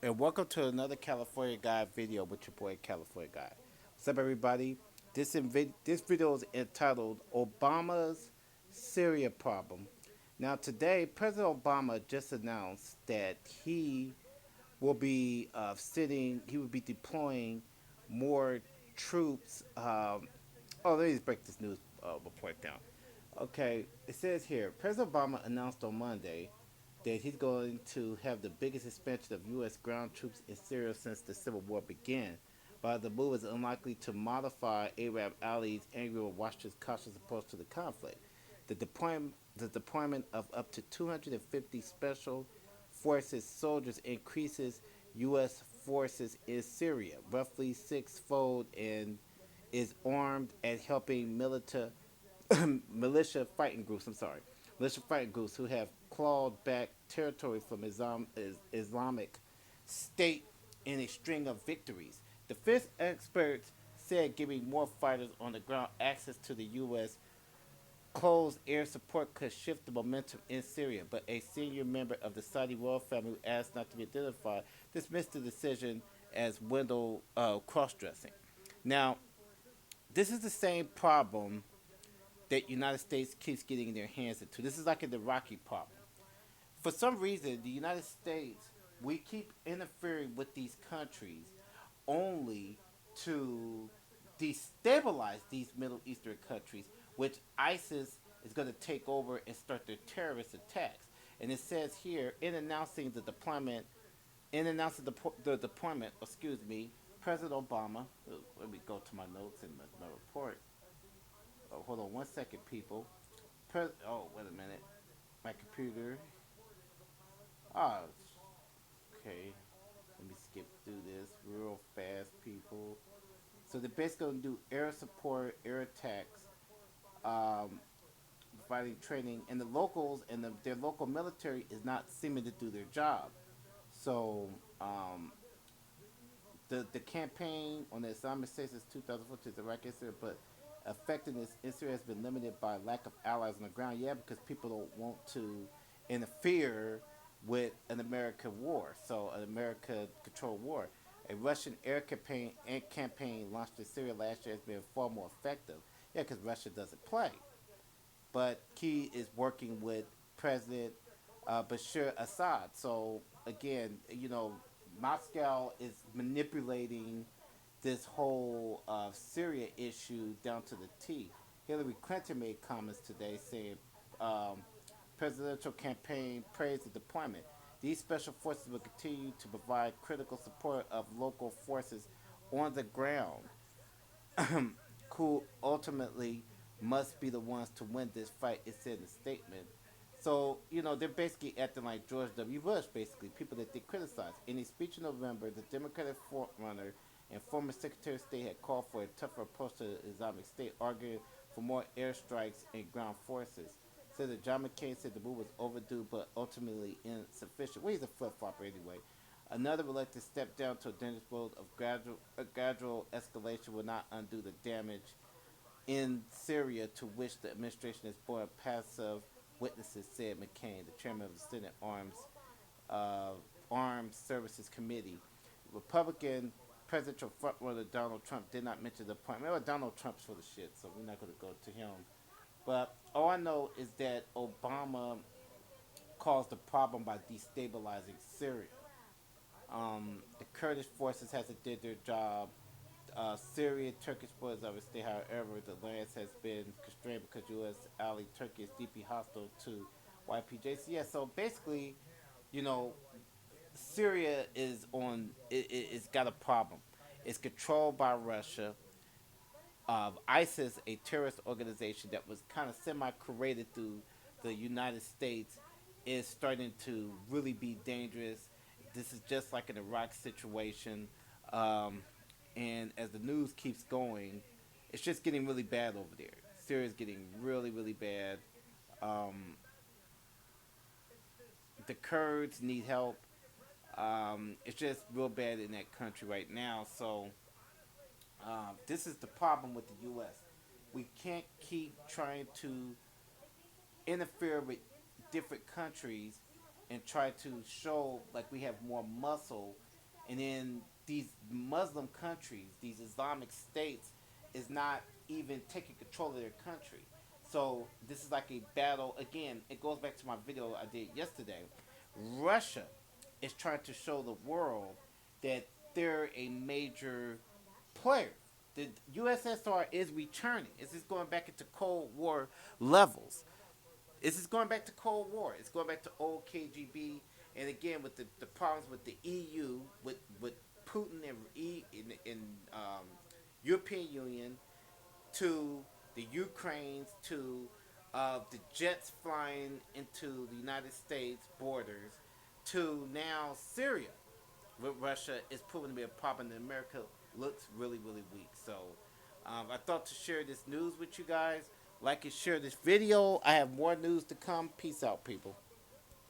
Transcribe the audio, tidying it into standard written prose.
and welcome to another California Guy video with your boy California Guy. What's up, everybody? This video is entitled Obama's Syria Problem. Now, today, President Obama just announced that he will be deploying more troops. Let me just break this news report down. Okay, it says here President Obama announced on Monday that he's going to have the biggest expansion of U.S. ground troops in Syria since the Civil War began. But the move is unlikely to modify Arab allies angry with Washington's cautious approach to the conflict. The deployment of up to 250 special forces soldiers increases U.S. forces in Syria, roughly sixfold, and is armed at helping militia fighting groups. I'm sorry, militia fighting groups who have clawed back territory from Islamic State in a string of victories. Defense experts said giving more fighters on the ground access to the U.S. closed air support could shift the momentum in Syria, but a senior member of the Saudi royal family who asked not to be identified dismissed the decision as window cross-dressing. Now, this is the same problem that United States keeps getting their hands into. This is like an Iraqi problem. For some reason, the United States, we keep interfering with these countries only to destabilize these Middle Eastern countries, which ISIS is going to take over and start their terrorist attacks. And it says here, in announcing the deployment, President Obama. Let me go to my notes in my report. Oh, hold on one second, people. Wait a minute. My computer. Ah, okay. Let me skip through this real fast, people. So they're basically going to do air support, air attacks, um, providing training, and the locals and their local military is not seeming to do their job. So the campaign on the Islamic State since 2014 is Iraq and Syria, but effectiveness in Syria has been limited by lack of allies on the ground. Yeah, because people don't want to interfere with an American war, so an America-controlled war. A Russian air campaign launched in Syria last year has been far more effective. Yeah, because Russia doesn't play. But Key is working with President Bashar Assad. So again, Moscow is manipulating this whole Syria issue down to the T. Hillary Clinton made comments today saying presidential campaign praised the deployment. These special forces will continue to provide critical support of local forces on the ground who ultimately must be the ones to win this fight, it said in a statement. So, they're basically acting like George W. Bush, basically, people that they criticize. In a speech in November, the Democratic frontrunner and former Secretary of State had called for a tougher approach to the Islamic State, arguing for more airstrikes and ground forces. Said that John McCain said the move was overdue but ultimately insufficient. Well, he's a flip flopper anyway. Another reluctant step down to a dangerous road of gradual escalation will not undo the damage in Syria to which the administration has borne passive witnesses, said McCain, the chairman of the Senate Armed Services Committee. Republican presidential frontrunner Donald Trump did not mention the point. Remember, Donald Trump's full of shit, so we're not going to go to him. But all I know is that Obama caused the problem by destabilizing Syria. The Kurdish forces hasn't did their job. Syria, Turkish borders overstay. However, the lands has been constrained because U.S. ally Turkey is deeply hostile to YPJ. So yeah, so basically, you know, Syria is on. It's got a problem. It's controlled by Russia. ISIS, a terrorist organization that was kind of semi-created through the United States, is starting to really be dangerous. This is just like an Iraq situation. Um, and as the news keeps going, it's just getting really bad over there. Syria's getting really, really bad. Um, the Kurds need help. It's just real bad in that country right now. So this is the problem with the U.S. We can't keep trying to interfere with different countries and try to show like we have more muscle and then these Muslim countries, these Islamic states, is not even taking control of their country. So this is like a battle again. It goes back to my video I did yesterday. Russia is trying to show the world that they're a major player. The USSR is returning. It's just going back into Cold War levels. It's just going back to Cold War. It's going back to old KGB. And again, with the problems with the EU, with Putin and European Union, to the Ukraines, to the jets flying into the United States borders, to now Syria with Russia is proving to be a problem. And America looks really, really weak. So I thought to share this news with you guys. Like and share this video. I have more news to come. Peace out, people.